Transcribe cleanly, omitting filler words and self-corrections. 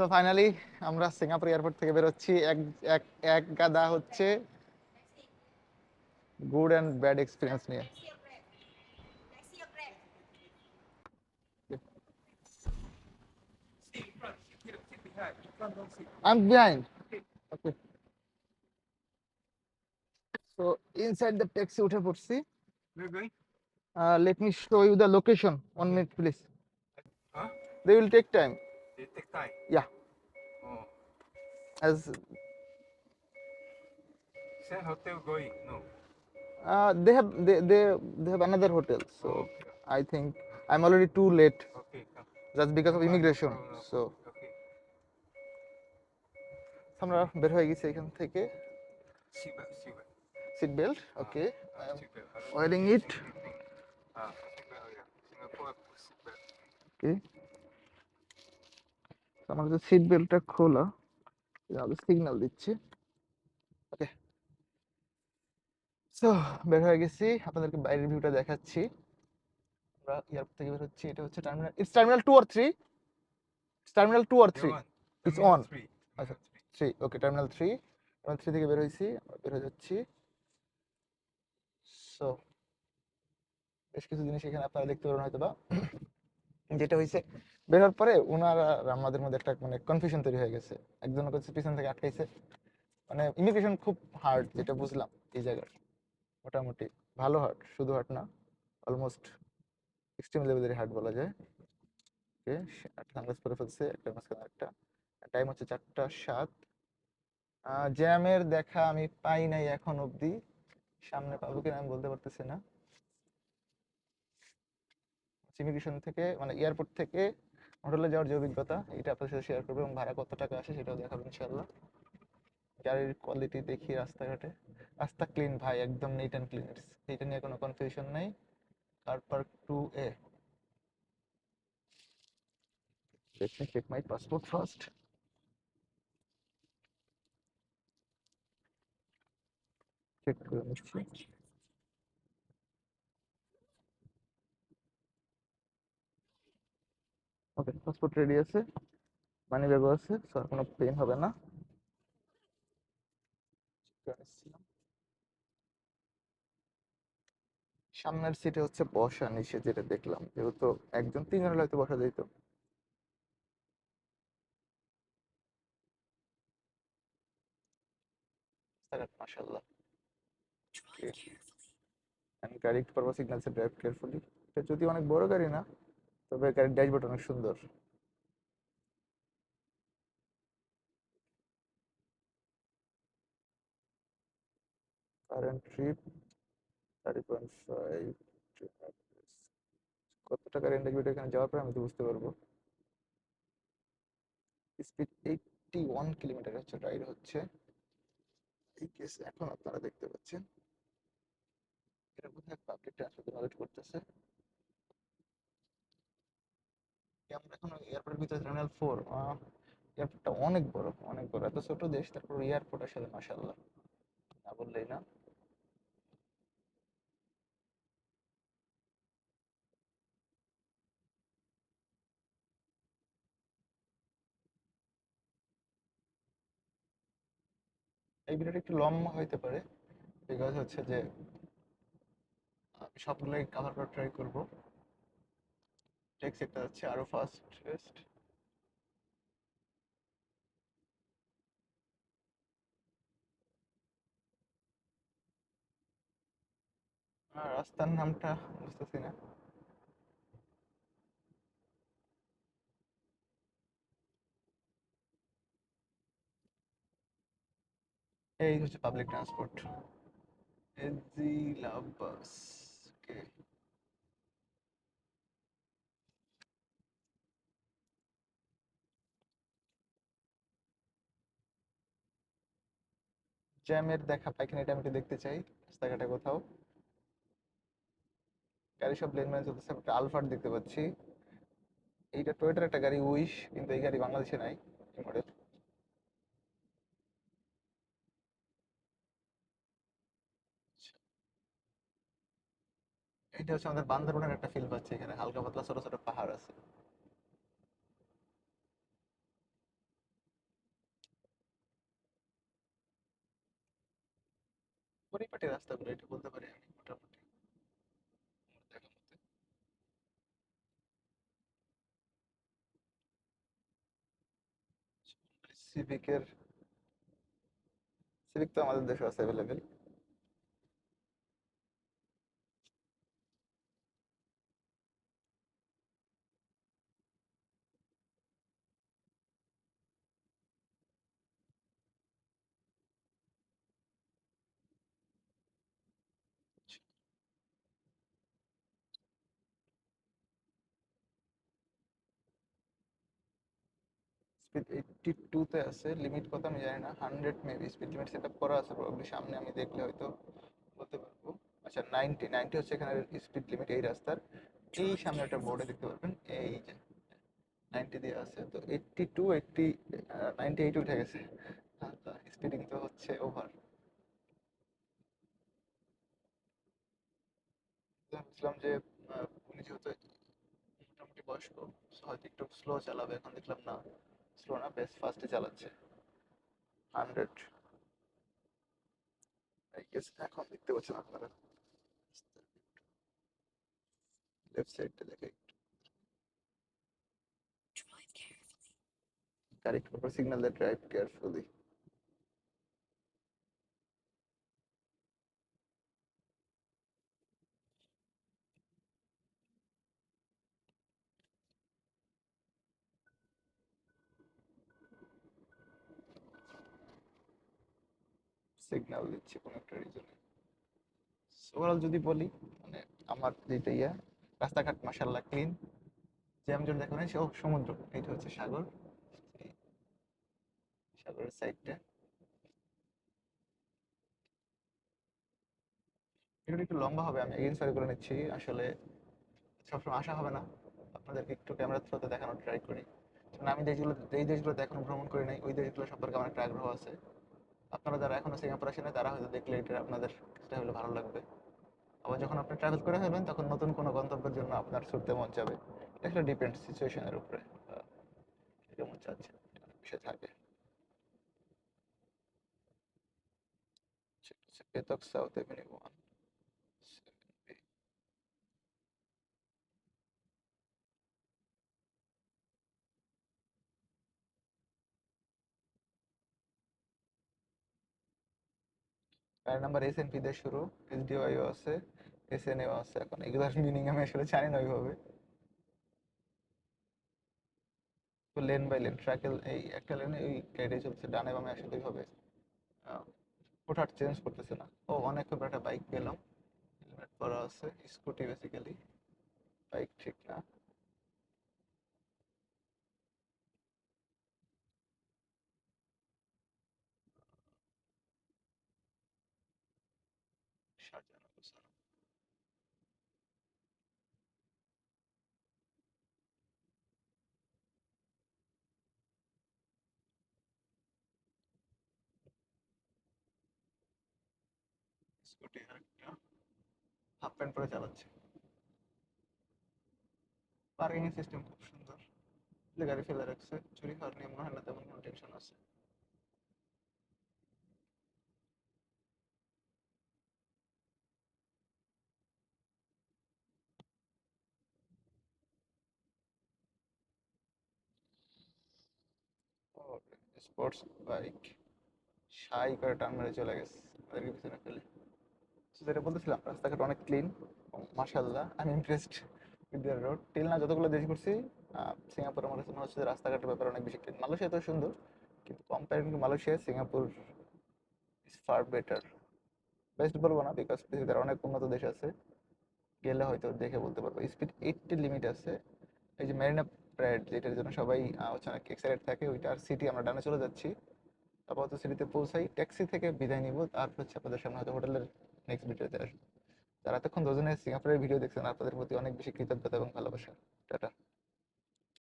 So finally আমরা Singapore airport থেকে বেরোচ্ছি। এক এক এক গাদা হচ্ছে গুড অ্যান্ড ব্যাড এক্সপিরিয়েন্স নিয়ে। I am behind. Okay, so inside the taxi উঠে পড়ছি। Let me show you the location. 1 minute please. Huh? They will take time. They take time. Yeah, Oh. as Same hotel going? No. they have another hotel. So Okay. I think I'm already too late Okay. Come. just because of Fine, no immigration. problem, no So problem. Okay. আমরা বের হয়ে গেছি এখান থেকে। Seatbelt, seatbelt. Seatbelt, okay, I am Seatbelt. I don't oiling think it. anything. Seatbelt, oh yeah. Singapore put seatbelt. ওকে, আমার যে seat বেল্টটা খোলা, signal দিচ্ছে। ওকে, সো বের হয়ে গেছি, আপনাদেরকে বাইরের ভিউটা দেখাচ্ছি। আমরা এয়ারপোর্ট থেকে বের হচ্ছি। এটা হচ্ছে terminal, it's terminal 2 or 3, terminal 2 or 3, One. It's Terminal on. 3. আচ্ছা, Terminal 3. 3, ওকে, টার্মিনাল 3। টার্মিনাল 3 থেকে বের হয়েছি, আমরা বের হয়ে যাচ্ছি। সো বেশ কিছু জিনিস এখানে আপনারা দেখতে পারেন হয়তো বা। যেটা হয়েছে, বের হওয়ার পরে ওনারা আর আমাদের মধ্যে একটা মানে কনফিউশন তৈরি হয়ে গেছে। একজন কাছে পিছন থেকে আটকাইছে। মানে ইমিগ্রেশন খুব হার্ড, যেটা বুঝলাম এই জায়গার। মোটামুটি ভালো হার্ড, শুধু হার্ড না, অলমোস্ট এক্সট্রিম লেভেলের হার্ড বলা যায়। ওকে, একটা সানগ্লাস পরে ফেলছে, একটা মাঝখানে একটা। টাইম হচ্ছে 4টা 7। জ্যামের দেখা আমি পাই নাই এখন অবধি, সামনে পাবো কিনা আমি বলতে পারতেছি না। ইমিগ্রেশন থেকে মানে এয়ারপোর্ট থেকে হোটেলে যাওয়ার যে অভিজ্ঞতা, এটা আপনার সাথে শেয়ার করবো, এবং ভাড়া কত টাকা আসে সেটাও দেখাবো ইনশাল্লাহ। গাড়ির কোয়ালিটি দেখি রাস্তাঘাটে, রাস্তা ক্লিন ভাই, একদম নিট অ্যান্ড ক্লিন, এটা নিয়ে কোনো কনফিউশন নাই। Car park 2A। Let me check my passport first. Check করে নিচ্ছি। ওকে, পাসপোর্ট রেডি আছে, মানি ব্যাগও আছে, সো আর কোনো পেন হবে না। সামনের সিটে হচ্ছে বসা নিষেধ, যেটা দেখলাম, যেহেতু একজন 3 জন হলে হয়তো বসা যেত। মাশাআল্লাহ, গাড়ি একটু পর সিগন্যাল সে ড্রাইভ কেয়ারফুলি। এটা যদি অনেক বড় গাড়ি না, তবে গাড়ির ড্যাশবোর্ড অনেক সুন্দর। Current trip 30.5। কত টাকা রেন্ট আসবে এখানে যাওয়ার পর আমি তো বুঝতে পারবো। স্পিড 81 কিলোমিটার হচ্ছে, রাইড হচ্ছে এই কেস এখন আপনারা দেখতে পাচ্ছেন। এটা বোধহয় পাবলিক ট্রান্সপোর্ট জেনারেট করতেছে। আমরা এখন এয়ারপোর্টের ভিতরে, টার্মিনাল 4। এয়ারপোর্টটা অনেক বড়, অনেক বড়, এত ছোট দেশ, তারপর এয়ারপোর্ট আসলে মাশাআল্লাহ, না বললেই না। এই ভিডিওটা একটু লম্বা হইতে পারে, বিকজ হচ্ছে যে আমি সবগুলোই কভার করার ট্রাই করবো। ট্যাক্সিটা হচ্ছে আরো ফাস্টেস্ট। আর রাস্তার নামটা বুঝতেছি না। এই হচ্ছে পাবলিক ট্রান্সপোর্ট, এজি লাভ বাস। ওকে, জ্যামের দেখা পাইখানা, এটা আমি একটু দেখতে চাই রাস্তাঘাটে কোথাও। গাড়ি সব লেন মেনে চলতেছে। একটা আলফার দেখতে পাচ্ছি, এইটা টয়োটার একটা গাড়ি, উইশ, কিন্তু এই গাড়ি বাংলাদেশে নাই এই মডেল। এটা হচ্ছে আমাদের বান্দরবনের একটা ফিল পাচ্ছি, এখানে হালকা পাতলা ছোট ছোট পাহাড় আছে। পরিপাটি রাস্তাগুলো এটা বলতে পারি আমি মোটামুটি আমার দেখা মতে। সিভিকের সিভিক তো আমাদের দেশে আছে অ্যাভেলেবেল। স্পিড 82 তে আছে, লিমিট কত আমি জানি না, 100 maybe speed limit set up করা আছে প্রবাবলি, সামনে আমি দেখলে হয়তো বলতে পারবো। আচ্ছা 90 হচ্ছে এখানে স্পিড লিমিট এই রাস্তার। এই সামনে একটা বোর্ডে দেখতে পারবেন এই যে 90 দিয়ে আছে, তো 82 98 উঠে গেছে। স্পিডিং তো হচ্ছে ওভার। ভাবছিলাম যে উনি যেহেতু মোটামুটি বয়স্ক, so হয়তো একটু স্লো চালাবে, এখন দেখলাম না, স্লো না, বেশ ফাস্টে চালাচ্ছে। 100 আই গেস এখন দেখতে পাচ্ছেন আপনারা, লেফট সাইডটা দেখে correct proper signal that drive carefully. Signal দিচ্ছে কোনো একটা রিজনে। ওভারঅল যদি বলি, মানে আমার যেটা রাস্তাঘাট মাশাআল্লাহ ক্লিন, জ্যাম দেখো না, সে সমুদ্র, এইটা হচ্ছে সাগর, এই সাগরের সাইডটা। ভিডিওটা একটু লম্বা হবে, আমি এগেইন সরি করে নিচ্ছি, আসলে সবসময় আসা হবে না, আপনাদেরকে একটু ক্যামেরার থ্রুতে দেখানোর ট্রাই করি। কারণ আমি যেই দেশগুলোতে এখনো ভ্রমণ করি নাই, ওই দেশগুলো সম্পর্কে আমার একটা আগ্রহ আছে। আপনারা যারা এখনো সিঙ্গাপুর আসেন নাই, তারা হয়তো দেখলে এটা আপনাদের কিছুটা হলে ভালো লাগবে। আবার যখন আপনি ট্রাভেল করে ফেলবেন, তখন নতুন কোনো গন্তব্যের জন্য আপনার ছুটতে মন যাবে। এটা আসলে ডিপেন্ড সিচুয়েশনের উপরে, কেমন চাচ্ছেন বিষয় থাকে। সেটা হচ্ছে পেতক সাউথ এভিনিউ 1 7B। গাড়ি নাম্বার এসএনপি দিয়ে শুরু, এসডিওআইও আছে, এসএনএও আছে, এখন এগুলোর মিনিং আমি আসলে জানি না ওইভাবে। তো লেন বাই লেন ট্রাকেল, এই একটা লেনে ওই গাড়ি চলছে, ডানে বামে আসলে ওইভাবে আহ, হুটহাট চেঞ্জ করতেছে না। ও অনেক করে একটা বাইক পেলাম, হেলমেট পরা আছে, স্কুটি বেসিক্যালি, বাইক ঠিক না। সাজানো গোছানো স্কুটি, আর একটা হাফ প্যান্ট পরে চালাচ্ছে। পার্কিং এর সিস্টেম খুব সুন্দর, যে গাড়ি ফেলে রাখছে, চুরি হওয়ার নিয়ে মনে হয় না তেমন কোনো টেনশন আছে। স্পোর্টস বাইক সাই করে টান মেরে চলে গেছে আমাদেরকে পিছনে ফেলে। So, যেটা বলতেছিলাম, রাস্তাঘাট অনেক ক্লিন, মাশাআল্লাহ আমি impressed with their road. Till না যতগুলো দেশ ঘুরছি, সিঙ্গাপুর আমার কাছে মনে হচ্ছে যে রাস্তাঘাটের ব্যাপারে অনেক বেশি ক্লিন। মালয়েশিয়া তো সুন্দর, কিন্তু comparing two Malaysia, Singapore is far better. Best বলবো না, বিকজ পৃথিবীতে আরো অনেক উন্নত দেশ আছে, গেলে হয়তো দেখে বলতে পারবো। স্পিড 80 লিমিট আছে। এই যে মেরিনা প্যারেড, যেটার জন্য সবাই হচ্ছে অনেক এক্সাইটেড থাকে, ওইটার সিটি আমরা ডানে চলে যাচ্ছি। আপাতত সিটিতে পৌঁছাই, ট্যাক্সি থেকে বিদায় নিব, তারপর হচ্ছে আপনাদের সামনে হয়তো হোটেলের নেক্সট ভিডিওতে আসবো। যারা এতক্ষণ দুজনে সিঙ্গাপুরের ভিডিও দেখছেন, আপনাদের প্রতি অনেক বেশি কৃতজ্ঞতা এবং ভালোবাসা। টাটা।